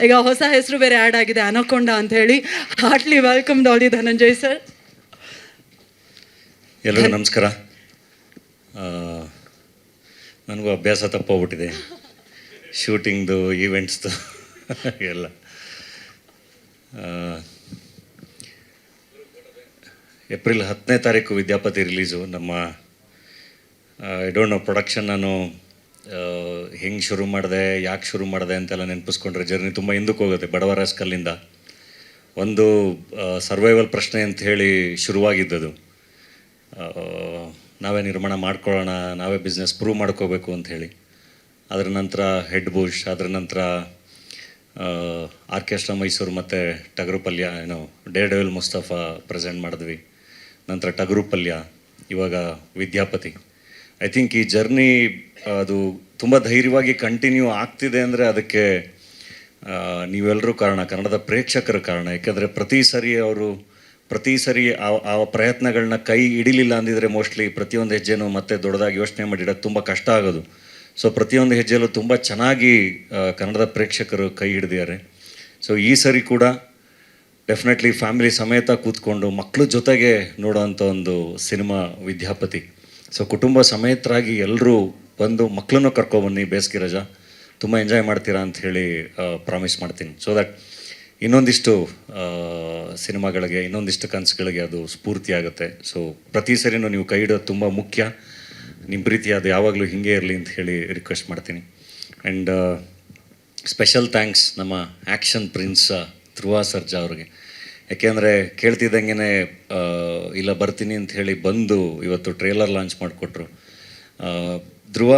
ಈಗ ಹೊಸ ಹೆಸರು ಬೇರೆ ಆ್ಯಡ್ ಆಗಿದೆ, ಅನಕೊಂಡ ಅಂತ ಹೇಳಿ. Heartily welcome Daali Dhananjay sir. ಎಲ್ಲರಿಗೂ ನಮಸ್ಕಾರ. ನನಗೂ ಅಭ್ಯಾಸ ತಪ್ಪೋಗ್ಬಿಟ್ಟಿದೆ ಶೂಟಿಂಗ್ದು, ಈವೆಂಟ್ಸ್ದು ಎಲ್ಲ. ಏಪ್ರಿಲ್ 10ನೇ ತಾರೀಕು ವಿದ್ಯಾಪತಿ ರಿಲೀಸು. ನಮ್ಮ ಐ ಡೋಂಟ್ ನೋ ಪ್ರೊಡಕ್ಷನ್ ನಾನು ಹೆಂಗೆ ಶುರು ಮಾಡಿದೆ, ಯಾಕೆ ಶುರು ಮಾಡಿದೆ ಅಂತೆಲ್ಲ ನೆನಪಿಸ್ಕೊಂಡ್ರೆ ಜರ್ನಿ ತುಂಬ ಹಿಂದಕ್ಕೆ ಹೋಗುತ್ತೆ. ಬಡವರ ಸ್ಕಲ್ಲಿಂದ ಒಂದು ಸರ್ವೈವಲ್ ಪ್ರಶ್ನೆ ಅಂತ ಹೇಳಿ ಶುರುವಾಗಿದ್ದದು. ನಾವೇ ನಿರ್ಮಾಣ ಮಾಡ್ಕೊಳ್ಳೋಣ, ನಾವೇ ಬಿಸ್ನೆಸ್ ಪ್ರೂವ್ ಮಾಡ್ಕೋಬೇಕು ಅಂಥೇಳಿ. ಅದರ ನಂತರ ಹೆಡ್ ಬುಷ್, ಅದರ ನಂತರ ಆರ್ಕೆಸ್ಟ್ರಾ ಮೈಸೂರು ಮತ್ತು ಟಗರು ಪಲ್ಯ, ಡೇರ್ ಡೆವಿಲ್ ಮುಸ್ತಫಾ ಪ್ರೆಸೆಂಟ್ ಮಾಡಿದ್ವಿ. ನಂತರ ಟಗರು ಪಲ್ಯ, ಇವಾಗ ವಿದ್ಯಾಪತಿ. ಐ ಥಿಂಕ್ ಈ ಜರ್ನಿ ಅದು ತುಂಬ ಧೈರ್ಯವಾಗಿ ಕಂಟಿನ್ಯೂ ಆಗ್ತಿದೆ ಅಂದರೆ ಅದಕ್ಕೆ ನೀವೆಲ್ಲರೂ ಕಾರಣ, ಕನ್ನಡದ ಪ್ರೇಕ್ಷಕರ ಕಾರಣ. ಯಾಕೆಂದರೆ ಪ್ರತಿ ಸರಿ ಆ ಪ್ರಯತ್ನಗಳನ್ನ ಕೈ ಹಿಡಿಲಿಲ್ಲ ಅಂದಿದ್ರೆ ಮೋಸ್ಟ್ಲಿ ಪ್ರತಿಯೊಂದು ಹೆಜ್ಜೆನೂ ಮತ್ತೆ ದೊಡ್ಡದಾಗಿ ಯೋಚನೆ ಮಾಡಿ ಇಡೋಕ್ಕೆ ತುಂಬ ಕಷ್ಟ ಆಗೋದು. ಸೊ ಪ್ರತಿಯೊಂದು ಹೆಜ್ಜೆಯಲ್ಲೂ ತುಂಬ ಚೆನ್ನಾಗಿ ಕನ್ನಡದ ಪ್ರೇಕ್ಷಕರು ಕೈ ಹಿಡಿದಿದ್ದಾರೆ. ಸೊ ಈ ಸರಿ ಕೂಡ ಡೆಫಿನೆಟ್ಲಿ ಫ್ಯಾಮಿಲಿ ಸಮೇತ ಕೂತ್ಕೊಂಡು ಮಕ್ಕಳ ಜೊತೆಗೆ ನೋಡೋವಂಥ ಒಂದು ಸಿನಿಮಾ ವಿದ್ಯಾಪತಿ. ಸೊ ಕುಟುಂಬ ಸಮೇತರಾಗಿ ಎಲ್ಲರೂ ಬಂದು ಮಕ್ಕಳನ್ನು ಕರ್ಕೊಬನ್ನಿ, ಬೇಸಿಗೆ ರಜಾ ತುಂಬ ಎಂಜಾಯ್ ಮಾಡ್ತೀರಾ ಅಂತ ಹೇಳಿ ಪ್ರಾಮಿಸ್ ಮಾಡ್ತೀನಿ. ಸೊ ದಟ್ ಇನ್ನೊಂದಿಷ್ಟು ಸಿನಿಮಾಗಳಿಗೆ, ಇನ್ನೊಂದಿಷ್ಟು ಕನಸುಗಳಿಗೆ ಅದು ಸ್ಫೂರ್ತಿ ಆಗುತ್ತೆ. ಸೊ ಪ್ರತಿ ಸರಿನೂ ನೀವು ಕೈ ಹಿಡೋದು ತುಂಬ ಮುಖ್ಯ. ನಿಮ್ಮ ಪ್ರೀತಿ ಅದು ಯಾವಾಗಲೂ ಹೀಗೆ ಇರಲಿ ಅಂತ ಹೇಳಿ ರಿಕ್ವೆಸ್ಟ್ ಮಾಡ್ತೀನಿ. ಆ್ಯಂಡ್ ಸ್ಪೆಷಲ್ ಥ್ಯಾಂಕ್ಸ್ ನಮ್ಮ ಆ್ಯಕ್ಷನ್ ಪ್ರಿನ್ಸ್ ಧ್ರುವ ಸರ್ಜಾ ಅವ್ರಿಗೆ. ಯಾಕೆಂದರೆ ಕೇಳ್ತಿದ್ದಂಗೆ ಇಲ್ಲ ಬರ್ತೀನಿ ಅಂತ ಹೇಳಿ ಬಂದು ಇವತ್ತು ಟ್ರೇಲರ್ ಲಾಂಚ್ ಮಾಡಿಕೊಟ್ರು. ಧ್ರುವ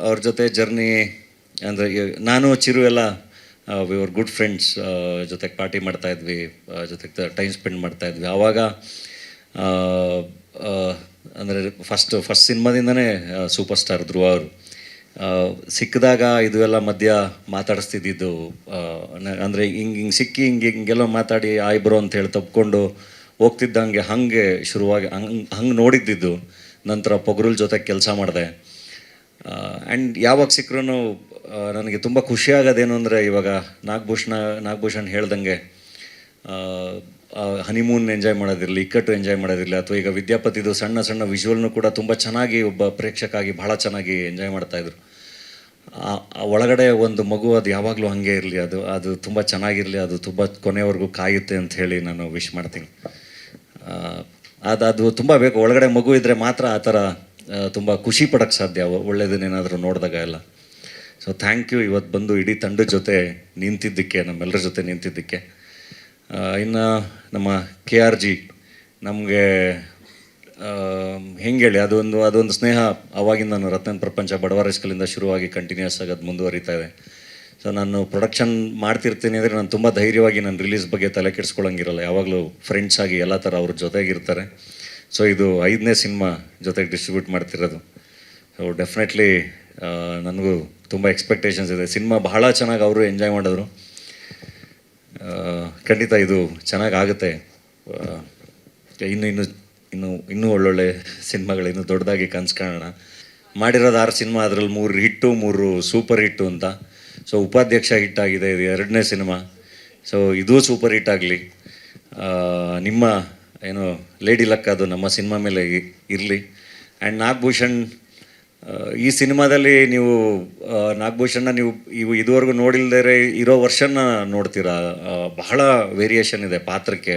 ಅವ್ರ ಜೊತೆ ಜರ್ನಿ ಅಂದರೆ ನಾನು ಚಿರು ಎಲ್ಲ ವಿ ವರ್ ಗುಡ್ ಫ್ರೆಂಡ್ಸ್, ಜೊತೆಗೆ ಪಾರ್ಟಿ ಮಾಡ್ತಾಯಿದ್ವಿ, ಜೊತೆಗೆ ಟೈಮ್ ಸ್ಪೆಂಡ್ ಮಾಡ್ತಾಯಿದ್ವಿ. ಆವಾಗ ಅಂದರೆ ಫಸ್ಟ್ ಸಿನಿಮಾದಿಂದನೇ ಸೂಪರ್ ಸ್ಟಾರ್ ಧ್ರುವ ಅವರು. ಸಿಕ್ಕಿದಾಗ ಇದು ಎಲ್ಲ ಮಧ್ಯ ಮಾತಾಡಿಸ್ತಿದ್ದು, ಅಂದರೆ ಹಿಂಗೆ ಸಿಕ್ಕಿ ಹಿಂಗೆಲ್ಲ ಮಾತಾಡಿ ಆಯ್ಬ್ರೋ ಅಂತ ಹೇಳಿ ತಪ್ಕೊಂಡು ಹೋಗ್ತಿದ್ದಂಗೆ ಹಾಗೆ ಶುರುವಾಗಿ ಹಂಗೆ ನೋಡಿದ್ದಿದ್ದು. ನಂತರ ಪೊಗರುಲ್ ಜೊತೆ ಕೆಲಸ ಮಾಡಿದೆ. ಆ್ಯಂಡ್ ಯಾವಾಗ ಸಿಕ್ಕರೂ ನನಗೆ ತುಂಬ ಖುಷಿ ಆಗೋದೇನು ಅಂದರೆ, ಇವಾಗ ನಾಗಭೂಷಣ್ ಹೇಳ್ದಂಗೆ ಹನಿಮೂನ್ ಎಂಜಾಯ್ ಮಾಡೋದಿರಲಿ, ಇಕ್ಕಟ್ಟು ಎಂಜಾಯ್ ಮಾಡೋದಿರಲಿ, ಅಥವಾ ಈಗ ವಿದ್ಯಾಪತಿದು ಸಣ್ಣ ಸಣ್ಣ ವಿಜುವಲ್ನು ಕೂಡ ತುಂಬ ಚೆನ್ನಾಗಿ ಒಬ್ಬ ಪ್ರೇಕ್ಷಕಾಗಿ ಭಾಳ ಚೆನ್ನಾಗಿ ಎಂಜಾಯ್ ಮಾಡ್ತಾಯಿದ್ರು. ಒಳಗಡೆ ಒಂದು ಮಗು ಅದು ಯಾವಾಗಲೂ ಹಾಗೆ ಇರಲಿ, ಅದು ತುಂಬ ಚೆನ್ನಾಗಿರಲಿ, ಅದು ತುಂಬ ಕೊನೆವರೆಗೂ ಕಾಯುತ್ತೆ ಅಂತ ಹೇಳಿ ನಾನು ವಿಶ್ ಮಾಡ್ತೀನಿ. ಅದು ತುಂಬ ಬೇಕು. ಒಳಗಡೆ ಮಗು ಇದ್ದರೆ ಮಾತ್ರ ಆ ಥರ ತುಂಬ ಖುಷಿ ಪಡೋಕ್ಕೆ ಸಾಧ್ಯ, ಒಳ್ಳೆಯದನ್ನೇನಾದರೂ ನೋಡಿದಾಗ ಎಲ್ಲ. ಸೊ ಥ್ಯಾಂಕ್ ಯು ಇವತ್ತು ಬಂದು ಇಡೀ ತಂಡದ ಜೊತೆ ನಿಂತಿದ್ದಕ್ಕೆ, ನಮ್ಮೆಲ್ಲರ ಜೊತೆ ನಿಂತಿದ್ದಕ್ಕೆ. ಇನ್ನು ನಮ್ಮ KRG ನಮಗೆ ಹೆಂಗೆ ಹೇಳಿ, ಅದೊಂದು ಸ್ನೇಹ ಅವಾಗಿಂದ ನಾನು ರತ್ನನ್ ಪ್ರಪಂಚ ಬಡವರ ಸ್ಕಲಿಂದ ಶುರುವಾಗಿ ಕಂಟಿನ್ಯೂಸ್ ಆಗಿ ಅದು ಮುಂದುವರಿತಾ ಇದೆ. ಸೊ ನಾನು ಪ್ರೊಡಕ್ಷನ್ ಮಾಡ್ತಿರ್ತೀನಿ ಅಂದರೆ ನಾನು ತುಂಬ ಧೈರ್ಯವಾಗಿ ನಾನು ರಿಲೀಸ್ ಬಗ್ಗೆ ತಲೆ ಕೆಡಿಸ್ಕೊಳ್ಳೋಂಗಿರಲ್ಲ. ಯಾವಾಗಲೂ ಫ್ರೆಂಡ್ಸ್ ಆಗಿ ಎಲ್ಲ ಥರ ಅವ್ರ ಜೊತೆಗಿರ್ತಾರೆ. ಸೊ ಇದು 5ನೇ ಸಿನಿಮಾ ಜೊತೆಗೆ ಡಿಸ್ಟ್ರಿಬ್ಯೂಟ್ ಮಾಡ್ತಿರೋದು. ಸೊ ಡೆಫಿನೆಟ್ಲಿ ನನಗೂ ತುಂಬ ಎಕ್ಸ್ಪೆಕ್ಟೇಷನ್ಸ್ ಇದೆ. ಸಿನಿಮಾ ಬಹಳ ಚೆನ್ನಾಗಿ ಅವರು ಎಂಜಾಯ್ ಮಾಡಿದ್ರು. ಖಂಡಿತ ಇದು ಚೆನ್ನಾಗಾಗುತ್ತೆ. ಇನ್ನೂ ಒಳ್ಳೊಳ್ಳೆ ಸಿನಿಮಾಗಳು, ಇನ್ನೂ ದೊಡ್ಡದಾಗಿ ಕನಸು ಕಾಣೋಣ. ಮಾಡಿರೋದು 6 ಸಿನಿಮಾ, ಅದರಲ್ಲಿ 3 ಹಿಟ್ಟು, 3 ಸೂಪರ್ ಹಿಟ್ಟು ಅಂತ. ಸೊ ಉಪಾಧ್ಯಕ್ಷ ಹಿಟ್ಟಾಗಿದೆ, ಇದು 2ನೇ ಸಿನಿಮಾ. ಸೊ ಇದೂ ಸೂಪರ್ ಹಿಟ್ ಆಗಲಿ. ನಿಮ್ಮ ಲೇಡಿ ಲಕ್ ಅದು ನಮ್ಮ ಸಿನಿಮಾ ಮೇಲೆ ಇರಲಿ. ಆ್ಯಂಡ್ ನಾಗಭೂಷಣ್, ಈ ಸಿನಿಮಾದಲ್ಲಿ ನೀವು ನಾಗಭೂಷಣ್ಣ ನೀವು ಇದುವರೆಗೂ ನೋಡಿಲ್ದೇ ಇರೋ ವರ್ಷನ ನೋಡ್ತೀರಾ. ಬಹಳ ವೇರಿಯೇಷನ್ ಇದೆ ಪಾತ್ರಕ್ಕೆ,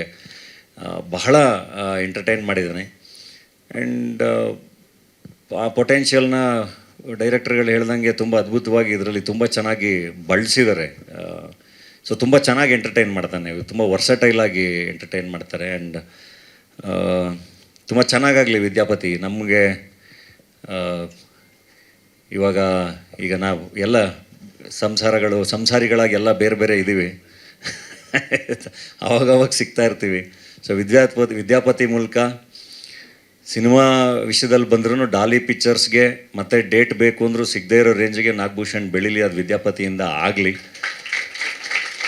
ಬಹಳ ಎಂಟರ್ಟೈನ್ ಮಾಡಿದ್ದಾನೆ. ಆ್ಯಂಡ್ ಆ ಪೊಟೆನ್ಷಿಯಲ್ನ ಡೈರೆಕ್ಟರ್ಗಳು ಹೇಳ್ದಂಗೆ ತುಂಬ ಅದ್ಭುತವಾಗಿ ಇದರಲ್ಲಿ ತುಂಬ ಚೆನ್ನಾಗಿ ಬಳಸಿದ್ದಾರೆ. ಸೊ ತುಂಬ ಚೆನ್ನಾಗಿ ಎಂಟರ್ಟೈನ್ ಮಾಡ್ತಾನೆ, ತುಂಬ ವರ್ಸಟೈಲಾಗಿ ಎಂಟರ್ಟೈನ್ ಮಾಡ್ತಾರೆ. ಆ್ಯಂಡ್ ತುಂಬ ಚೆನ್ನಾಗಾಗಲಿ ವಿದ್ಯಾಪತಿ. ನಮಗೆ ಈಗ ನಾವು ಎಲ್ಲ ಸಂಸಾರಿಗಳಾಗಿ ಎಲ್ಲ ಬೇರೆ ಬೇರೆ ಇದ್ದೀವಿ, ಅವಾಗವಾಗ ಸಿಗ್ತಾ ಇರ್ತೀವಿ. ಸೊ ವಿದ್ಯಾಪತಿ ಮೂಲಕ ಸಿನಿಮಾ ವಿಷಯದಲ್ಲಿ ಬಂದ್ರೂ ಡಾಲಿ ಪಿಕ್ಚರ್ಸ್ಗೆ ಮತ್ತೆ ಡೇಟ್ ಬೇಕು ಅಂದರೂ ಸಿಗದೇ ಇರೋ ರೇಂಜಿಗೆ ನಾಗಭೂಷಣ್ ಬೆಳೀಲಿ, ಅದು ವಿದ್ಯಾಪತಿಯಿಂದ ಆಗಲಿ.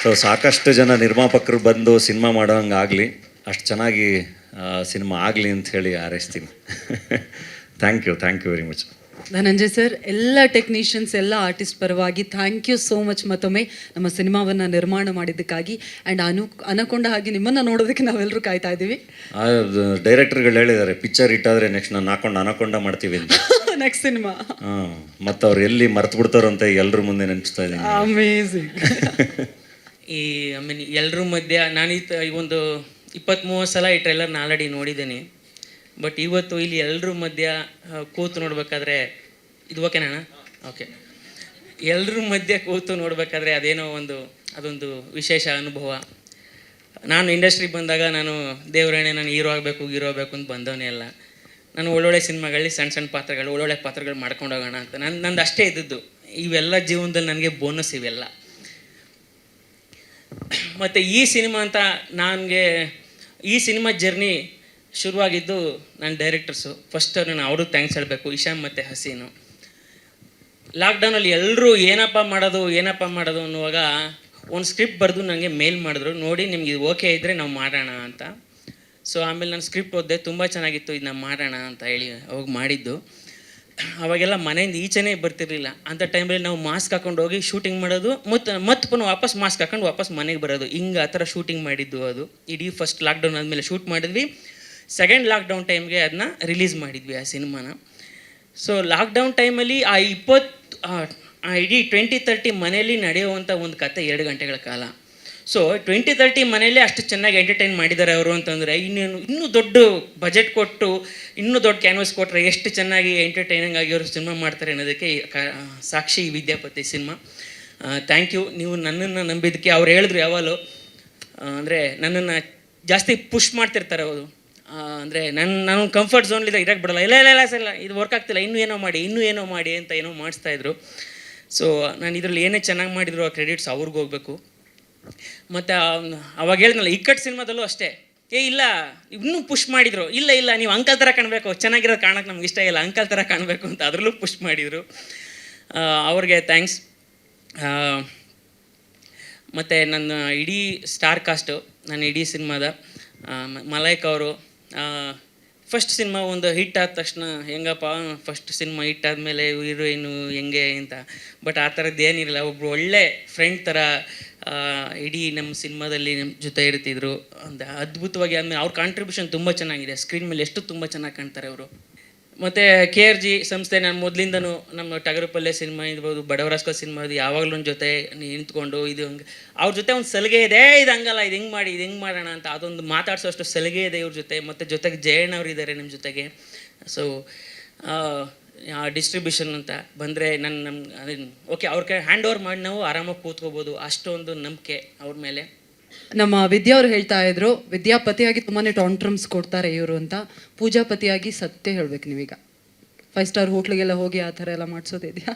ಸೊ ಸಾಕಷ್ಟು ಜನ ನಿರ್ಮಾಪಕರು ಬಂದು ಸಿನಿಮಾ ಮಾಡೋ ಹಂಗೆ ಆಗಲಿ, ಅಷ್ಟು ಚೆನ್ನಾಗಿ ಸಿನಿಮಾ ಆಗಲಿ ಅಂತ ಹೇಳಿ ಹಾರೈಸ್ತೀನಿ. Thank you very much. Dhananjay sir, ಎಲ್ಲ ಟೆಕ್ನಿಷಿಯನ್ಸ್, ಎಲ್ಲ ಆರ್ಟಿಸ್ಟ್ ಪರವಾಗಿ ಥ್ಯಾಂಕ್ ಯು ಸೋ ಮಚ್ ಮತ್ತೊಮ್ಮೆ ನಮ್ಮ ಸಿನಿಮಾವನ್ನು ನಿರ್ಮಾಣ ಮಾಡಿದ್ದಕ್ಕಾಗಿ. ಆ್ಯಂಡ್ ಅನಕೊಂಡ ಹಾಗೆ ನಿಮ್ಮನ್ನು ನೋಡೋದಕ್ಕೆ ನಾವೆಲ್ಲರೂ ಕಾಯ್ತಾ ಇದ್ದೀವಿ. ಡೈರೆಕ್ಟರ್ಗಳು ಹೇಳಿದ್ದಾರೆ ಪಿಕ್ಚರ್ ಇಟ್ಟಾದರೆ ನೆಕ್ಸ್ಟ್ ನಾನು ಅನಕೊಂಡ ಮಾಡ್ತೀವಿ ಅಂತ. ನೆಕ್ಸ್ಟ್ ಸಿನಿಮಾ ಮತ್ತು ಅವ್ರು ಎಲ್ಲಿ ಮರ್ತು ಬಿಡ್ತಾರಂತ ಎಲ್ಲರ ಮುಂದೆ ನೆನಪಿಸ್ತಾ ಇದ್ದೀನಿ. ಅಮೇಝಿಂಗ್. ಈ ಐ ಮೀನ್ ಎಲ್ಲರ ಮಧ್ಯ ನಾನು ಈ ಒಂದು 20-30 ಸಲ ಈ ಟ್ರೈಲರ್ನ ಆಲ್ರೆಡಿ ನೋಡಿದ್ದೀನಿ. ಬಟ್ ಇವತ್ತು ಇಲ್ಲಿ ಎಲ್ಲರ ಮಧ್ಯ ಕೂತು ನೋಡಬೇಕಾದ್ರೆ ಇದು ಓಕೆನಾ? ಓಕೆ. ಎಲ್ಲರ ಮಧ್ಯೆ ಕೂತು ನೋಡಬೇಕಾದ್ರೆ ಅದೇನೋ ಅದೊಂದು ವಿಶೇಷ ಅನುಭವ. ನಾನು ಇಂಡಸ್ಟ್ರಿಗೆ ಬಂದಾಗ ನಾನು ದೇವರಾಣೆ ನಾನು ಹೀರೋ ಆಗಬೇಕು ಅಂತ ಬಂದವನೇ ಅಲ್ಲ. ನಾನು ಒಳ್ಳೊಳ್ಳೆ ಸಿನಿಮಾಗಳಲ್ಲಿ ಸಣ್ಣ ಪಾತ್ರಗಳು, ಒಳ್ಳೊಳ್ಳೆ ಪಾತ್ರಗಳು ಮಾಡ್ಕೊಂಡು ಹೋಗೋಣ ಅಂತ ನಂದು ಅಷ್ಟೇ ಇದ್ದದ್ದು. ಇವೆಲ್ಲ ಜೀವನದಲ್ಲಿ ನನಗೆ ಬೋನಸ್ ಇವೆಲ್ಲ. ಮತ್ತು ಈ ಸಿನಿಮಾ ಅಂತ ನನಗೆ ಈ ಸಿನಿಮಾ ಜರ್ನಿ ಶುರುವಾಗಿದ್ದು ನನ್ನ ಡೈರೆಕ್ಟರ್ಸು. ಫಸ್ಟ್ ನಾನು ಅವರು ಥ್ಯಾಂಕ್ಸ್ ಹೇಳಬೇಕು, ಇಶಾಮ್ ಮತ್ತು ಹಸೀನು. ಲಾಕ್ಡೌನಲ್ಲಿ ಎಲ್ಲರೂ ಏನಪ್ಪ ಮಾಡೋದು ಅನ್ನುವಾಗ ಒಂದು ಸ್ಕ್ರಿಪ್ಟ್ ಬರೆದು ನನಗೆ ಮೇಲ್ ಮಾಡಿದ್ರು, ನೋಡಿ ನಿಮ್ಗೆ ಇದು ಓಕೆ ಇದ್ದರೆ ನಾವು ಮಾಡೋಣ ಅಂತ. ಸೊ ಆಮೇಲೆ ನಾನು ಸ್ಕ್ರಿಪ್ಟ್ ಓದಿದೆ, ತುಂಬ ಚೆನ್ನಾಗಿತ್ತು, ಇದನ್ನ ಮಾಡೋಣ ಅಂತ ಹೇಳಿ ಅವಾಗ ಮಾಡಿದ್ದು. ಅವಾಗೆಲ್ಲ ಮನೆಯಿಂದ ಈಚೆನೇ ಬರ್ತಿರ್ಲಿಲ್ಲ. ಅಂಥ ಟೈಮಲ್ಲಿ ನಾವು ಮಾಸ್ಕ್ ಹಾಕೊಂಡು ಹೋಗಿ ಶೂಟಿಂಗ್ ಮಾಡೋದು, ಮತ್ತು ಪುನಃ ವಾಪಸ್ ಮಾಸ್ಕ್ ಹಾಕೊಂಡು ವಾಪಸ್ ಮನೆಗೆ ಬರೋದು, ಹಿಂಗೆ ಆ ಥರ ಶೂಟಿಂಗ್ ಮಾಡಿದ್ದು. ಅದು ಇಡೀ ಫಸ್ಟ್ ಲಾಕ್ಡೌನ್ ಆದಮೇಲೆ ಶೂಟ್ ಮಾಡಿದ್ವಿ. ಸೆಕೆಂಡ್ ಲಾಕ್ಡೌನ್ ಟೈಮ್ಗೆ ಅದನ್ನ ರಿಲೀಸ್ ಮಾಡಿದ್ವಿ ಆ ಸಿನಿಮಾನ. ಸೊ ಲಾಕ್ಡೌನ್ ಟೈಮಲ್ಲಿ ಇಡೀ 20-30 ಮನೆಯಲ್ಲಿ ನಡೆಯುವಂಥ ಒಂದು ಕತೆ 2 ಗಂಟೆಗಳ ಕಾಲ. ಸೊ 20-30 ಮನೆಯಲ್ಲೇ ಅಷ್ಟು ಚೆನ್ನಾಗಿ ಎಂಟರ್ಟೈನ್ ಮಾಡಿದ್ದಾರೆ ಅವರು ಅಂತಂದರೆ ಇನ್ನೂ ದೊಡ್ಡ ಬಜೆಟ್ ಕೊಟ್ಟು ಇನ್ನೂ ದೊಡ್ಡ ಕ್ಯಾನ್ವಸ್ ಕೊಟ್ಟರೆ ಎಷ್ಟು ಚೆನ್ನಾಗಿ ಎಂಟರ್ಟೈನಿಂಗ್ ಆಗಿ ಅವರು ಸಿನಿಮಾ ಮಾಡ್ತಾರೆ ಅನ್ನೋದಕ್ಕೆ ಸಾಕ್ಷಿ ವಿದ್ಯಾಪತಿ ಸಿನಿಮಾ. Thank you. ನೀವು ನನ್ನನ್ನು ನಂಬಿದ್ದಕ್ಕೆ. ಅವ್ರು ಹೇಳಿದ್ರು ಯಾವಾಗಲೂ ಅಂದರೆ ನನ್ನನ್ನು ಜಾಸ್ತಿ ಪುಷ್ ಮಾಡ್ತಿರ್ತಾರೆ ಅವರು. ಅಂದರೆ ನಾನು ಕಂಫರ್ಟ್ ಝೋನ್ಲಿದ್ದ ಇರೋಕ್ಕೆ ಬಿಡಲ್ಲ. ಇಲ್ಲ ಸರ್, ಇದು ವರ್ಕ್ ಆಗ್ತಿಲ್ಲ, ಇನ್ನೂ ಏನೋ ಮಾಡಿ ಅಂತ ಏನೋ ಮಾಡಿಸ್ತಾಯಿದ್ರು. ಸೊ ನಾನು ಇದರಲ್ಲಿ ಏನೇ ಚೆನ್ನಾಗಿ ಮಾಡಿದ್ರು ಆ ಕ್ರೆಡಿಟ್ಸ್ ಅವ್ರಿಗೆ ಹೋಗಬೇಕು. ಮತ್ತು ಅವಾಗ ಹೇಳಿದ್ನಲ್ಲ ಇಕ್ಕಟ್ಟು ಸಿನಿಮಾದಲ್ಲೂ ಅಷ್ಟೇ, ಇಲ್ಲ ಇನ್ನೂ ಪುಷ್ ಮಾಡಿದರು, ಇಲ್ಲ ನೀವು ಅಂಕಲ್ ಥರ ಕಾಣಬೇಕು, ಚೆನ್ನಾಗಿರೋದು ಕಾಣೋಕ್ಕೆ ನಮ್ಗೆ ಇಷ್ಟ ಇಲ್ಲ, ಅಂಕಲ್ ಥರ ಕಾಣಬೇಕು ಅಂತ ಅದರಲ್ಲೂ ಪುಷ್ ಮಾಡಿದರು. ಅವ್ರಿಗೆ ಥ್ಯಾಂಕ್ಸ್. ಮತ್ತು ನನ್ನ ಇಡೀ ಸ್ಟಾರ್ ಕಾಸ್ಟು, ನನ್ನ ಇಡೀ ಸಿನಿಮಾದ ಮಲೈಕ್ ಅವರು ಫಸ್ಟ್ ಸಿನಿಮಾ ಒಂದು ಹಿಟ್ ಆದ ತಕ್ಷಣ ಹೆಂಗಪ್ಪ ಫಸ್ಟ್ ಸಿನಿಮಾ ಹಿಟ್ ಆದಮೇಲೆ ಹೀರೋಯಿನು ಹೆಂಗೆ ಅಂತ. ಬಟ್ ಆ ಥರದ್ದು ಏನಿರಲಿಲ್ಲ. ಒಬ್ಬರು ಒಳ್ಳೆ ಫ್ರೆಂಡ್ ಥರ ಇಡೀ ನಮ್ಮ ಸಿನಿಮಾದಲ್ಲಿ ನಮ್ಮ ಜೊತೆ ಇರ್ತಿದ್ರು. ಒಂದು ಅದ್ಭುತವಾಗಿ ಆದಮೇಲೆ ಅವ್ರ ಕಾಂಟ್ರಿಬ್ಯೂಷನ್ ತುಂಬ ಚೆನ್ನಾಗಿದೆ. ಸ್ಕ್ರೀನ್ ಮೇಲೆ ಎಷ್ಟು ತುಂಬ ಚೆನ್ನಾಗಿ ಕಾಣ್ತಾರೆ ಅವರು. ಮತ್ತು KRG ಸಂಸ್ಥೆ, ನಾನು ಮೊದಲಿಂದನೂ ನಮ್ಮ ಟಗರುಪಲ್ಲೆ ಸಿನಿಮಾ ಇರ್ಬೋದು, ಬಡವರಾಸ್ಕೋ ಸಿನಿಮಾ ಇದು ಯಾವಾಗಲೂ ಒಂದು ಜೊತೆ ನಿಂತ್ಕೊಂಡು ಇದು ಹಂಗೆ ಅವ್ರ ಜೊತೆ ಒಂದು ಸಲಿಗೆ ಇದೆ, ಇದು ಹಂಗಲ್ಲ, ಇದು ಹಿಂಗೆ ಮಾಡೋಣ ಅಂತ ಅದೊಂದು ಮಾತಾಡ್ಸೋಷ್ಟು ಸಲಿಗೆ ಇದೆ ಇವ್ರ ಜೊತೆ. ಮತ್ತು ಜೊತೆಗೆ ಜಯಣ್ಣ ಅವರು ಇದ್ದಾರೆ ನಮ್ಮ ಜೊತೆಗೆ. ಸೊ ಡಿಸ್ಟ್ರಿಬ್ಯೂಷನ್ ಅಂತ ಬಂದರೆ ಓಕೆ ಅವ್ರ ಕೈ ಹ್ಯಾಂಡ್ ಓವರ್ ಮಾಡಿ ನಾವು ಆರಾಮಾಗಿ ಕೂತ್ಕೋಬೋದು, ಅಷ್ಟೊಂದು ನಂಬಿಕೆ ಅವ್ರ ಮೇಲೆ. ನಮ್ಮ ವಿದ್ಯಾ ಅವರು ಹೇಳ್ತಾ ಇದ್ರು, ವಿದ್ಯಾಪತಿಯಾಗಿ ತುಂಬಾ ಟಾಂಟ್ರಮ್ಸ್ ಕೊಡ್ತಾರೆ ಇವರು ಅಂತ. ಪೂಜಾಪತಿಯಾಗಿ ಸತ್ಯ ಹೇಳ್ಬೇಕು ನೀವೀಗ. 5 ಸ್ಟಾರ್ ಹೋಟ್ಲಿಗೆಲ್ಲ ಹೋಗಿ ಆ ಥರ ಎಲ್ಲ ಮಾಡಿಸೋದಿದೆಯಾ?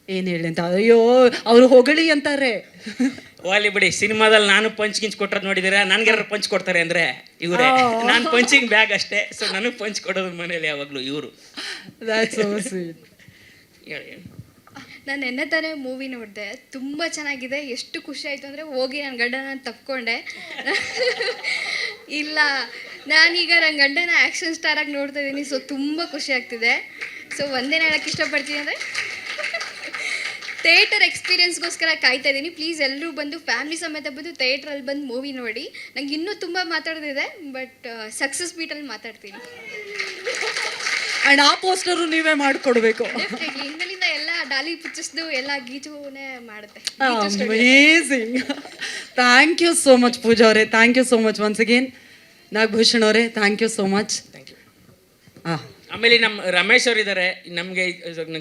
ಏನು ಹೇಳಿ ಅಂತ. ಅಯ್ಯೋ ಅವರು ಹೊಗಳಿ ಅಂತಾರೆ. ವಾಲಿ ಬಿಡಿ, ಸಿನಿಮಾದಲ್ಲಿ ನಾನು ಪಂಚ್ ಗಿಂಚ್ ಕೊಟ್ಟರು ನೋಡಿದ್ದೀರಾ? ನನಗೆಲ್ಲರೂ ಪಂಚ್ ಕೊಡ್ತಾರೆ ಅಂದರೆ ಇವರೇ. ನಾನು ಪಂಚಿಂಗ್ ಬ್ಯಾಗ್ ಅಷ್ಟೇ. ಸೊ ನನಗೆ ಪಂಚ್ ಕೊಡೋದು ಮನೇಲಿ ಯಾವಾಗಲೂ ಇವರು. ಹೇಳಿ. ನಾನು ನೆನ್ನೆ ತಾನೇ ಮೂವಿ ನೋಡಿದೆ, ತುಂಬ ಚೆನ್ನಾಗಿದೆ. ಎಷ್ಟು ಖುಷಿ ಆಯಿತು ಅಂದರೆ ಹೋಗಿ ನನ್ನ ಗಂಡನ ತಪ್ಕೊಂಡೆ. ಇಲ್ಲ, ನಾನೀಗ ನನ್ನ ಗಂಡನ ಆ್ಯಕ್ಷನ್ ಸ್ಟಾರಾಗಿ ನೋಡ್ತಾ ಇದ್ದೀನಿ. ಸೊ ತುಂಬ ಖುಷಿ ಆಗ್ತಿದೆ. ಸೊ ಒಂದೇನು ಹೇಳೋಕ್ಕೆ ಇಷ್ಟಪಡ್ತೀನಿ ಅಂದರೆ ಥಿಯೇಟರ್ ಎಕ್ಸ್ಪೀರಿಯನ್ಸ್ಗೋಸ್ಕರ ಕಾಯ್ತಾ ಇದ್ದೀನಿ. ಪ್ಲೀಸ್ ಎಲ್ಲರೂ ಬಂದು ಫ್ಯಾಮಿಲಿ ಸಮೇತ ಬಂದು ಥಿಯೇಟ್ರಲ್ಲಿ ಬಂದು ಮೂವಿ ನೋಡಿ. ನಂಗೆ ಇನ್ನೂ ತುಂಬ ಮಾತಾಡೋದಿದೆ, ಬಟ್ ಸಕ್ಸಸ್ ಮೀಟಲ್ಲಿ ಮಾತಾಡ್ತೀನಿ. ಆ್ಯಂಡ್ ಆ ಪೋಸ್ಟರು ನೀವೇ ಮಾಡಿಕೊಡ್ಬೇಕು. ಇಂದಲಿಂದ ಎಲ್ಲ ಡಾಲಿ ಪಿಕ್ಚರ್ಸ್ದು ಎಲ್ಲ ಗೀಚುನೇ ಮಾಡುತ್ತೆ. Amazing. Thank you so much Pooja ಅವರೇ. Thank you so much once again. Nagabhushan ಅವರೇ, thank you so much. Thank you. ಆಮೇಲೆ ನಮ್ಮ ರಮೇಶ್ ಅವರು ಇದ್ದಾರೆ, ನಮಗೆ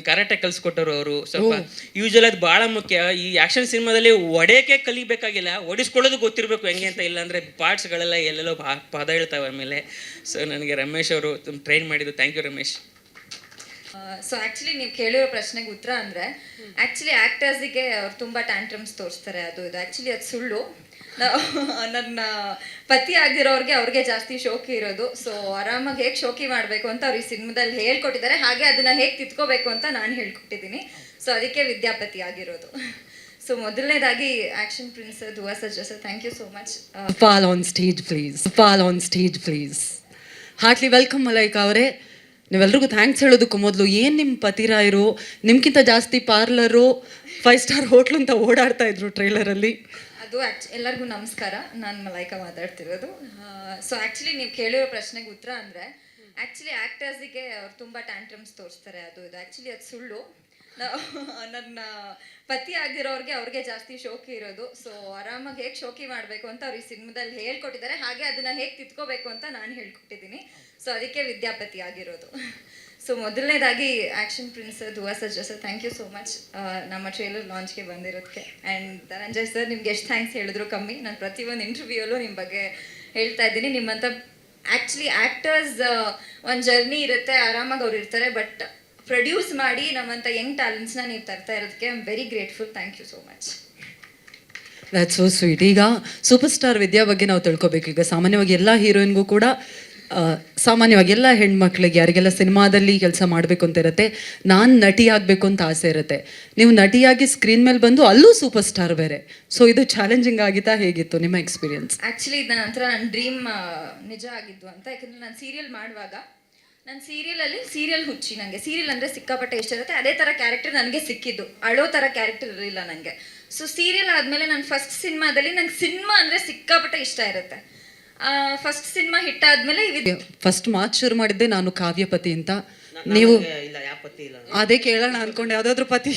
ಕರಾಟೆ ಕಲಿಸ್ಕೊಟ್ಟರು ಅವರು. ಸ್ವಲ್ಪ ಯೂಶುವಲ್ ಅದು ಭಾಳ ಮುಖ್ಯ. ಈ ಆ್ಯಕ್ಷನ್ ಸಿನಿಮಾದಲ್ಲಿ ಒಡೆಯೋಕ್ಕೆ ಕಲಿಬೇಕಾಗಿಲ್ಲ, ಒಡಿಸ್ಕೊಳ್ಳೋದು ಗೊತ್ತಿರಬೇಕು ಹೆಂಗೆ ಅಂತ. ಇಲ್ಲ ಅಂದರೆ ಪಾರ್ಟ್ಸ್ಗಳೆಲ್ಲ ಎಲ್ಲೆಲ್ಲೋ ಪದ ಹೇಳ್ತಾವೆ ಆಮೇಲೆ. ಸೊ ನನಗೆ ರಮೇಶ್ ಅವರು ಟ್ರೈನ್ ಮಾಡಿದ್ದು. Thank you Ramesh. So actually ನೀವು ಕೇಳಿರೋ ಪ್ರಶ್ನೆಗೆ ಉತ್ತರ ಅಂದರೆ, ಆ್ಯಕ್ಚುಲಿ ಆ್ಯಕ್ಟರ್ಸಿಗೆ ಅವ್ರು ತುಂಬ ಟ್ಯಾಂಟ್ರಮ್ಸ್ ತೋರಿಸ್ತಾರೆ, ಅದು ಆ್ಯಕ್ಚುಲಿ ಅದು ಸುಳ್ಳು. ನನ್ನ ಪತಿ ಆಗಿರೋರಿಗೆ ಅವ್ರಿಗೆ ಜಾಸ್ತಿ ಶೋಕಿ ಇರೋದು. ಸೊ ಆರಾಮಾಗಿ ಹೇಗೆ ಶೋಕಿ ಮಾಡಬೇಕು ಅಂತ ಅವ್ರು ಈ ಸಿನಿಮಾದಲ್ಲಿ ಹೇಳ್ಕೊಟ್ಟಿದ್ದಾರೆ. ಹಾಗೆ ಅದನ್ನು ಹೇಗೆ ತಿದ್ಕೋಬೇಕು ಅಂತ ನಾನು ಹೇಳ್ಕೊಟ್ಟಿದ್ದೀನಿ. ಸೊ ಅದಕ್ಕೆ ವಿದ್ಯಾಪತಿ ಆಗಿರೋದು. ಸೊ ಮೊದಲನೇದಾಗಿ action prince Dhruva Sarja sir, thank you so much. Fall on stage please. Heartily welcome Malaika ಅವರೇ. ನೀವೆಲ್ರಿಗೂ ಥ್ಯಾಂಕ್ಸ್ ಹೇಳೋದಕ್ಕೂ ಮೊದಲು ಏನು ನಿಮ್ಮ ಪತಿರಾಯರು ನಿಮ್ಗಿಂತ ಜಾಸ್ತಿ ಪಾರ್ಲರು 5 ಸ್ಟಾರ್ ಹೋಟ್ಲು ಅಂತ ಓಡಾಡ್ತಾ ಇದ್ರು ಟ್ರೈಲರಲ್ಲಿ. ಅದು ಎಲ್ಲರಿಗೂ ನಮಸ್ಕಾರ, ನಾನು ಮಲೈಕಾ ಮಾತಾಡ್ತಿರೋದು. ಸೊ ಆ್ಯಕ್ಚುಲಿ ನೀವು ಕೇಳಿರೋ ಪ್ರಶ್ನೆಗೆ ಉತ್ತರ ಅಂದರೆ ಆ್ಯಕ್ಚುಲಿ ಆ್ಯಕ್ಟರ್ಸಿಗೆ ಅವ್ರು ತುಂಬ ಟ್ಯಾಂಟ್ರಮ್ಸ್ ತೋರಿಸ್ತಾರೆ, ಅದು ಆ್ಯಕ್ಚುಲಿ ಅದು ಸುಳ್ಳು. ನನ್ನ ಪತಿ ಆಗಿರೋರಿಗೆ ಅವ್ರಿಗೆ ಜಾಸ್ತಿ ಶೋಕಿ ಇರೋದು. ಸೊ ಆರಾಮಾಗಿ ಹೇಗೆ ಶೋಕಿ ಮಾಡಬೇಕು ಅಂತ ಅವ್ರು ಈ ಸಿನಿಮಾದಲ್ಲಿ ಹೇಳ್ಕೊಟ್ಟಿದ್ದಾರೆ, ಹಾಗೆ ಅದನ್ನು ಹೇಗೆ ತಿದ್ಕೋಬೇಕು ಅಂತ ನಾನು ಹೇಳ್ಕೊಟ್ಟಿದ್ದೀನಿ. ಸೊ ಅದಕ್ಕೆ ವಿದ್ಯಾಪತಿ ಆಗಿರೋದು. ಸೊ ಮೊದಲನೇದಾಗಿ action prince Dhruva Sarja sir, thank you so much ನಮ್ಮ ಟ್ರೇಲರ್ ಲಾಂಚ್ಗೆ ಬಂದಿರೋದಕ್ಕೆ. ಆ್ಯಂಡ್ ಧನಂಜಯ್ ಸರ್, ನಿಮ್ಗೆ ಎಷ್ಟು ಥ್ಯಾಂಕ್ಸ್ ಹೇಳಿದ್ರು ಕಮ್ಮಿ. ನಾನು ಪ್ರತಿಯೊಂದು ಇಂಟರ್ವ್ಯೂಯಲ್ಲೂ ನಿಮ್ಮ ಬಗ್ಗೆ ಹೇಳ್ತಾ ಇದ್ದೀನಿ. ನಿಮ್ಮಂಥ ಆ್ಯಕ್ಚುಲಿ ಆ್ಯಕ್ಟರ್ಸ್ ಒಂದು ಜರ್ನಿ ಇರುತ್ತೆ, ಆರಾಮಾಗಿ ಅವ್ರು ಇರ್ತಾರೆ, ಬಟ್ ಪ್ರೊಡ್ಯೂಸ್ ಮಾಡಿ ನಮ್ಮಂಥ ಯಂಗ್ ಟ್ಯಾಲೆಂಟ್ಸ್ನ ನೀವು ತರ್ತಾ ಇರೋದಕ್ಕೆ I am very grateful. Thank you so much. That's so sweet. ಈಗ ಸೂಪರ್ ಸ್ಟಾರ್ ವಿದ್ಯಾ ಬಗ್ಗೆ ನಾವು ತಿಳ್ಕೊಬೇಕು. ಈಗ ಸಾಮಾನ್ಯವಾಗಿ ಎಲ್ಲ ಹೀರೋಯಿನ್ಗೂ ಕೂಡ ಸಾಮಾನ್ಯವಾಗಿ ಎಲ್ಲ ಹೆಣ್ಮಕ್ಳಿಗೆ ಯಾರಿಗೆಲ್ಲ ಸಿನಿಮಾದಲ್ಲಿ ಕೆಲಸ ಮಾಡಬೇಕು ಅಂತ ಇರುತ್ತೆ, ನಾನು ನಟಿ ಆಗಬೇಕು ಅಂತ ಆಸೆ ಇರುತ್ತೆ. ನೀವು ನಟಿಯಾಗಿ ಸ್ಕ್ರೀನ್ ಮೇಲೆ ಬಂದು ಅಲ್ಲೂ ಸೂಪರ್ ಸ್ಟಾರ್ ಬೇರೆ. ಸೊ ಇದು ಚಾಲೆಂಜಿಂಗ್ ಆಗಿತ್ತಾ, ಹೇಗಿತ್ತು ನಿಮ್ಮ ಎಕ್ಸ್ಪೀರಿಯನ್ಸ್? ಆ್ಯಕ್ಚುಲಿ ಇದು ನಂತರ ನನ್ನ ಡ್ರೀಮ್ ನಿಜ ಆಗಿದ್ದು ಅಂತ. ಯಾಕಂದರೆ ನಾನು ಸೀರಿಯಲ್ ಮಾಡುವಾಗ ನನ್ನ ಸೀರಿಯಲಲ್ಲಿ ಸೀರಿಯಲ್ ಹುಚ್ಚಿ, ನನಗೆ ಸೀರಿಯಲ್ ಅಂದರೆ ಸಿಕ್ಕಾಪಟ್ಟೆ ಇಷ್ಟ ಇರುತ್ತೆ. ಅದೇ ಥರ ಕ್ಯಾರೆಕ್ಟರ್ ನನಗೆ ಸಿಕ್ಕಿದ್ದು, ಅಳೋ ಥರ ಕ್ಯಾರೆಕ್ಟರ್ ಇರಲಿಲ್ಲ ನನಗೆ. ಸೊ ಸೀರಿಯಲ್ ಆದಮೇಲೆ ನನ್ನ ಫಸ್ಟ್ ಸಿನಿಮಾದಲ್ಲಿ ನಂಗೆ ಸಿನಿಮಾ ಅಂದರೆ ಸಿಕ್ಕಾಪಟ್ಟೆ ಇಷ್ಟ ಇರುತ್ತೆ. ಫಸ್ಟ್ ಸಿನಿಮಾ ಹಿಟ್ ಆದಮೇಲೆ ಫಸ್ಟ್ ಮಾತು ಶುರು ಮಾಡಿದ್ದೆ ನಾನು ಕಾವ್ಯಪತಿ ಅಂತ. ನೀವು ಇಲ್ಲ, ಯಾವ ಪತಿ ಇಲ್ಲ. ಅದೇ ಕೇಳೋಣ ಅನ್ಕೊಂಡೆ, ಯಾವುದಾದ್ರೂ ಪತಿ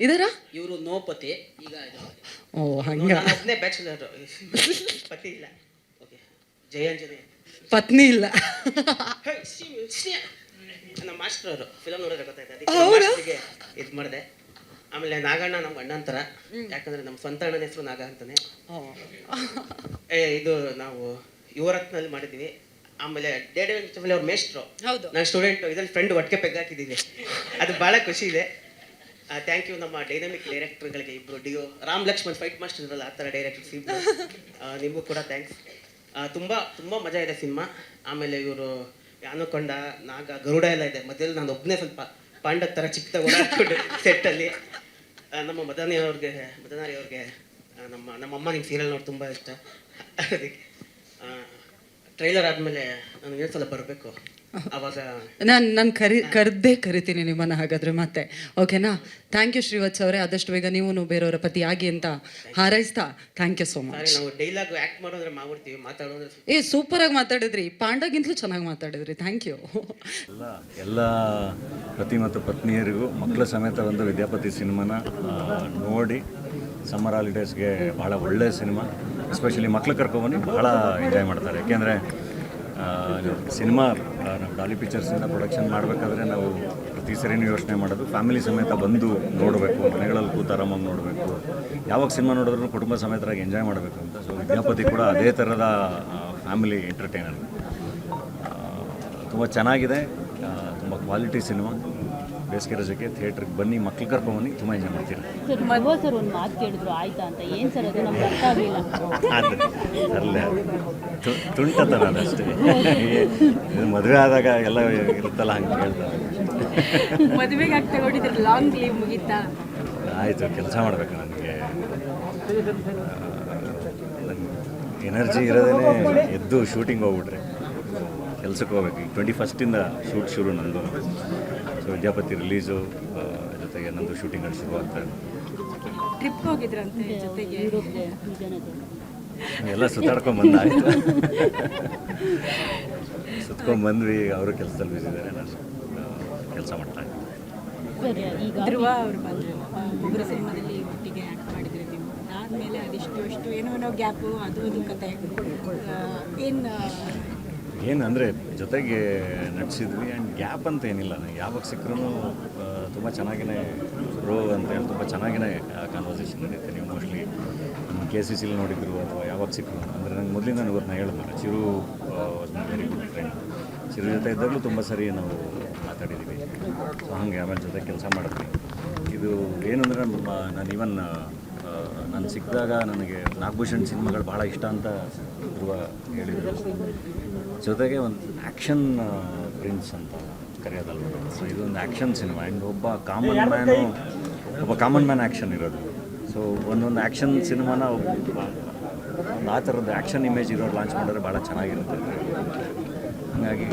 ಇದಾರಾ? ಇವರು ನೋ ಪತಿ. ಈಗ ಓ ಹಂಗ, ಒಬ್ಬನೇ ಬ್ಯಾಚುಲರ್, ಪತಿ ಇಲ್ಲ. ಓಕೆ, ಜಯಾಂಜಲಿ ಪತ್ನಿ ಇಲ್ಲ. ನಮ್ಮ ಮಾಸ್ಟರ್ ಅವರು ಫಿಲಮ್ ನೋಡಿದ್ರೆ ಗೊತ್ತಾಯ್ತು, ಅದಕ್ಕೆ ಇದು ಮಾಡಿದೆ. ಆಮೇಲೆ ನಾಗಣ್ಣ ನಮ್ಮ ಅಣ್ಣ ಅಂತಾರ, ಯಾಕಂದ್ರೆ ನಮ್ಮ ಸ್ವಂತ ಅಣ್ಣನ ಹೆಸರು ನಾಗ ಅಂತಾನೆ. ಇದು ನಾವು ಯುವರತ್ನಲ್ಲಿ ಮಾಡಿದ್ವಿ. ಆಮೇಲೆ ಅವ್ರ ಮೇಸ್ಟ್ರು, ನನ್ನ ಸ್ಟೂಡೆಂಟ್, ಇದ್ರಲ್ಲಿ ಫ್ರೆಂಡ್ ಒಟ್ಟಿಗೆ ಪೆಗ್ ಹಾಕಿದ್ದೀವಿ. ಅದು ಭಾಳ ಖುಷಿ ಇದೆ. ಥ್ಯಾಂಕ್ ಯು ನಮ್ಮ ಡೈನಮಿಕ್ ಡೈರೆಕ್ಟರ್ಗಳಿಗೆ ಇಬ್ಬರು, duo Ram Lakshman fight master ಇರಲ್ಲ ಆ ಥರ ಡೈರೆಕ್ಟರ್ಸ್ ಇಬ್ಬರು, ನಿಮಗೂ ಕೂಡ ಥ್ಯಾಂಕ್ಸ್. ತುಂಬ ತುಂಬ ಮಜಾ ಇದೆ ಸಿನಿಮಾ. ಆಮೇಲೆ ಇವರು ಯಾನಕೊಂಡ ನಾಗ ಗರುಡ ಎಲ್ಲ ಇದೆ. ಮೊದಲು ನಾನು ಒಬ್ಬನೇ ಸ್ವಲ್ಪ ಪಾಂಡ ಥರ ಚಿಕ್ಕದಾಗಿ ಓಡಾಡ್ಕೊಂಡು ಸೆಟ್ಟಲ್ಲಿ. ನಮ್ಮ ಮದನಾರಿ ಅವ್ರಿಗೆ ನಮ್ಮಮ್ಮ ನಿಮ್ಮ ಸೀರಿಯಲ್ ನೋಡಿ ತುಂಬ ಇಷ್ಟ. ಅದಕ್ಕೆ ಟ್ರೈಲರ್ ಆದಮೇಲೆ ನಾನು ಇನ್ನೊಂದು ಸಲ ಬರಬೇಕು, ಆವಾಗ ನಾನು ಕರಿತೀನಿ ನಿಮ್ಮನ್ನು ಹಾಗಾದ್ರೆ ಮತ್ತೆ. ಓಕೆನಾ? ಥ್ಯಾಂಕ್ ಯು ಶ್ರೀವತ್ಸ ಅವರೇ. ಆದಷ್ಟು ಬೇಗ ನೀವು ಬೇರೆಯವರ ಪತಿ ಆಗಿ ಅಂತ ಹಾರೈಸ್ತಾ ಥ್ಯಾಂಕ್ ಯು ಸೋ ಮಚ್. ನಾವು ಡೈಲಾಗ್ ಆ್ಯಕ್ಟ್ ಮಾಡೋದ್ರೆ ಮಾಡ್ಬಿಡ್ತೀವಿ, ಮಾತಾಡೋದ್ರೆ ಏ ಸೂಪರಾಗಿ ಮಾತಾಡಿದ್ರಿ, ಪಾಂಡಗಿಂತಲೂ ಚೆನ್ನಾಗಿ ಮಾತಾಡಿದ್ರಿ. Thank you. ಎಲ್ಲ ಪತಿ ಮತ್ತು ಪತ್ನಿಯರಿಗೂ ಮಕ್ಕಳ ಸಮೇತ ಒಂದು ವಿದ್ಯಾಪತಿ ಸಿನಿಮಾನ ನೋಡಿ ಸಮ್ಮರ್ ಹಾಲಿಡೇಸ್ಗೆ ಭಾಳ ಒಳ್ಳೆಯ ಸಿನಿಮಾ. ಎಸ್ಪೆಷಲಿ ಮಕ್ಳು ಕರ್ಕೊಬಂದು ಭಾಳ ಎಂಜಾಯ್ ಮಾಡ್ತಾರೆ. ಯಾಕೆಂದರೆ ಸಿನಿಮಾ ನಾವು ಡಾಲಿ ಪಿಕ್ಚರ್ಸಿಂದ ಪ್ರೊಡಕ್ಷನ್ ಮಾಡಬೇಕಾದ್ರೆ ನಾವು ಪ್ರತಿ ಸರಿನೂ ಯೋಚನೆ ಮಾಡೋದು ಫ್ಯಾಮಿಲಿ ಸಮೇತ ಬಂದು ನೋಡಬೇಕು, ಮನೆಗಳಲ್ಲಿ ಕೂತು ಆರಾಮಾಗಿ ನೋಡಬೇಕು, ಯಾವಾಗ ಸಿನಿಮಾ ನೋಡಿದ್ರೂ ಕುಟುಂಬ ಸಮೇತರಾಗಿ ಎಂಜಾಯ್ ಮಾಡಬೇಕು ಅಂತ. ಸೊ ವಿದ್ಯಾಪತಿ ಕೂಡ ಅದೇ ಥರದ ಫ್ಯಾಮಿಲಿ ಎಂಟರ್ಟೈನರ್. ತುಂಬ ಚೆನ್ನಾಗಿದೆ, ತುಂಬ ಕ್ವಾಲಿಟಿ ಸಿನಿಮಾ. ಬೇಸಿಗೆ ರಜೆಗೆ ಥಿಯೇಟ್ರಿಗೆ ಬನ್ನಿ, ಮಕ್ಳು ಕರ್ಕೊಂಬನ್ನಿ, ತುಂಬ ಎಂಜಾಯ್ ಮಾಡ್ತೀರಿ. ಸರ್ ಒಂದು ಮಾತು ಕೇಳಿದ್ರು ಆಯ್ತಾ ಅಂತ, ಏನು ಸರ್ ಅದು ನಮ್ಗೆ ಅರ್ಥ ಆಗಲಿಲ್ಲ. ಅಲ್ಲೇ ತುಂಟತನ ಅಷ್ಟೇ. ಇದು ಮದುವೆ ಆದಾಗ ಎಲ್ಲ ಇರುತ್ತಲ್ಲ ಹಂಗೆ ಹೇಳ್ತಾರೆ. ಮದುವೆಗೆ ಆಗ್ತಾ ಹೊಡಿದ್ರೆ ಲಾಂಗ್ ಲೀವ್ ಮುಗೀತಾ? ಆಯಿತು, ಕೆಲಸ ಮಾಡಬೇಕು. ನನಗೆ ಎನರ್ಜಿ ಇರೋದೇ ಎದ್ದು ಶೂಟಿಂಗ್ ಹೋಗ್ಬಿಟ್ರೆ ಕೆಲಸಕ್ಕೆ ಹೋಗ್ಬೇಕು. ಈಗ 21st ಶೂಟ್ ಶುರು ನಂದು. ಸೊ ವಿದ್ಯಾಪತಿ ರಿಲೀಸು ಜೊತೆಗೆ ನಂದು ಶೂಟಿಂಗ್ ಅಲ್ಲಿ ಶುರು ಆಗ್ತಾ ಇದೆ. ಟ್ರಿಪ್ ಹೋಗಿದ್ರಂತೆ ಜೊತೆಗೆ? ಎಲ್ಲ ಸುತ್ತಾಡ್ಕೊಂಬಂದು ಆಯಿತು, ಸುತ್ಕೊಂಡ್ಬಂದ್ವಿ. ಅವರು ಕೆಲಸದಲ್ಲಿ ಬಿದ್ದಿದ್ದಾರೆ, ನಾನು ಕೆಲಸ ಮಾಡ್ತಾ ಇದ್ದೀನಿ. ಧ್ರುವ ಅವರು ಬಂದರು, ಒಬ್ಬರ ಸಿನಿಮಾದಲ್ಲಿ ಒಟ್ಟಿಗೆ ಆ್ಯಕ್ಟ್ ಮಾಡಿದ್ರಿ ನೀವು. ಆದಮೇಲೆ ಅಷ್ಟು ಏನೋ ಗ್ಯಾಪು, ಅದು ಕತೆ ಏನು ಅಂದರೆ ಜೊತೆಗೆ ನಟಿಸಿದ್ವಿ. ಆ್ಯಂಡ್ ಗ್ಯಾಪ್ ಅಂತ ಏನಿಲ್ಲ, ಯಾವಾಗ ಸಿಕ್ಕರೂ ತುಂಬ ಚೆನ್ನಾಗಿಯೇ ರೋ ಅಂತ ಹೇಳಿ ತುಂಬ ಚೆನ್ನಾಗಿಯೇ ಕಾನ್ವರ್ಸೇಷನ್ ನಡೆಯುತ್ತೆ. ನೀವು ಮೋಸ್ಟ್ಲಿ KCC ನೋಡಿದ್ರು ಅಥವಾ ಯಾವಾಗ ಸಿಕ್ಕರು ಅಂದರೆ ನಂಗೆ ಮೊದಲಿಂದ ಇವ್ರನ್ನ ಹೇಳಿದ್ನಲ್ಲ, Chiru very good friend. Chiru ಜೊತೆ ಇದ್ದಾಗಲೂ ತುಂಬ ಸರಿ ನಾವು ಮಾತಾಡಿದ್ದೀವಿ. ಸೊ ಹಾಗೆ ಆಮೇಲೆ ಜೊತೆ ಕೆಲಸ ಮಾಡಿದ್ವಿ. ಇದು ಏನಂದರೆ ನಾನು ಈವನ್ ನಾನು ಸಿಕ್ಕಿದಾಗ ನನಗೆ ನಾಗಭೂಷಣ್ ಸಿನಿಮಾಗಳು ಭಾಳ ಇಷ್ಟ ಅಂತ ಧ್ರುವ ಹೇಳಿದರು. ಜೊತೆಗೆ ಒಂದು ಆ್ಯಕ್ಷನ್ ಪ್ರಿನ್ಸ್ ಅಂತ ಕರೆಯೋದಲ್ವ. ಸೊ ಇದೊಂದು ಆ್ಯಕ್ಷನ್ ಸಿನಿಮಾ. ಆ್ಯಂಡ್ ಒಬ್ಬ ಕಾಮನ್ ಮ್ಯಾನ್ ಆ್ಯಕ್ಷನ್ ಇರೋದು. ಸೊ ಒಂದೊಂದು ಆ್ಯಕ್ಷನ್ ಸಿನಿಮಾನ ಒಂದು ಆ ಥರದ್ದು ಆ್ಯಕ್ಷನ್ ಇಮೇಜ್ ಇರೋರು ಲಾಂಚ್ ಮಾಡಿದ್ರೆ ಭಾಳ ಚೆನ್ನಾಗಿರುತ್ತೆ. ಹಾಗಾಗಿ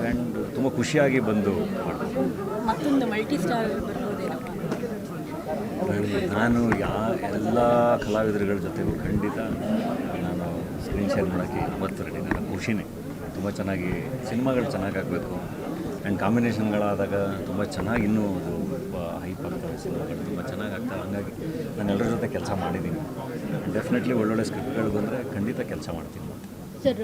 ಆ್ಯಂಡ್ ತುಂಬ ಖುಷಿಯಾಗಿ ಬಂದು ಮಾಡಿದೆ. ಮತ್ತೊಂದು ಮಲ್ಟಿ ಸ್ಟಾರ್ ಬರ್ಬೋದೇನಪ್ಪ? ನಾನು ಎಲ್ಲ ಕಲಾವಿದರುಗಳ ಜೊತೆಗೂ ಖಂಡಿತ ನಾನು ಸ್ಕ್ರೀನ್ ಶೇರ್ ಮಾಡೋಕ್ಕೆ ಇವತ್ತು ರೆಡಿ. ನನ್ನ ಖುಷಿನೇ ತುಂಬ ಚೆನ್ನಾಗಿ ಸಿನಿಮಾಗಳು ಚೆನ್ನಾಗಿ ಆಗಬೇಕು ಆ್ಯಂಡ್ ಕಾಂಬಿನೇಷನ್ಗಳಾದಾಗ ತುಂಬ ಚೆನ್ನಾಗಿ ಇನ್ನೂ ಅದು ಹೈಪ್ ಆಗ್ತವೆ ಸಿನಿಮಾಗಳು, ತುಂಬ ಚೆನ್ನಾಗಿ ಆಗ್ತವೆ. ಹಂಗಾಗಿ ನಾನು ಎಲ್ಲರ ಜೊತೆ ಕೆಲಸ ಮಾಡಿದ್ದೀನಿ. ಡೆಫಿನೆಟ್ಲಿ ಒಳ್ಳೊಳ್ಳೆ ಸ್ಕ್ರಿಪ್ಟ್ಗಳು ಬಂದರೆ ಖಂಡಿತ ಕೆಲಸ ಮಾಡ್ತೀನಿ. ಸರ್,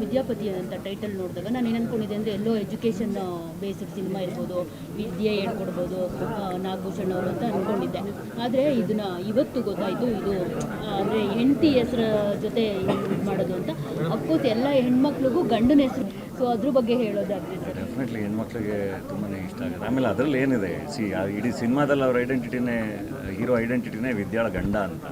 ವಿದ್ಯಾಪತಿ ಅಂತ ಟೈಟಲ್ ನೋಡಿದಾಗ ನಾನು ಏನು ಅಂದ್ಕೊಂಡಿದ್ದೆ ಅಂದರೆ ಎಲ್ಲೋ ಎಜುಕೇಷನ್ ಬೇಸ್ಡ್ ಸಿನಿಮಾ ಇರ್ಬೋದು, ವಿದ್ಯೆ ಹೇಳ್ಕೊಡ್ಬೋದು ನಾಗಭೂಷಣ್ ಅವರು ಅಂತ ಅಂದ್ಕೊಂಡಿದ್ದೆ. ಆದರೆ ಇದನ್ನು ಇವತ್ತು ಗೊತ್ತಾಯಿತು ಇದು ಅಂದರೆ ಹೆಂಡತಿ ಹೆಸರ ಜೊತೆ ಇದು ಮಾಡೋದು ಅಂತ. ಅಫ್ಕೋರ್ಸ್ ಎಲ್ಲ ಹೆಣ್ಮಕ್ಳಿಗೂ ಗಂಡನ ಹೆಸರು, ಸೊ ಅದ್ರ ಬಗ್ಗೆ ಹೇಳೋದಾಗ್ತದೆ ಸರ್. ಡೆಫಿನೆಟ್ಲಿ ಹೆಣ್ಮಕ್ಳಿಗೆ ತುಂಬಾ ಇಷ್ಟ ಆಗುತ್ತೆ. ಆಮೇಲೆ ಅದರಲ್ಲಿ ಏನಿದೆ, ಇಡೀ ಸಿನಿಮಾದಲ್ಲಿ ಅವ್ರ ಐಡೆಂಟಿಟಿನೇ, ಹೀರೋ ಐಡೆಂಟಿಟಿನೇ ವಿದ್ಯಾಳ ಗಂಡ ಅಂತ.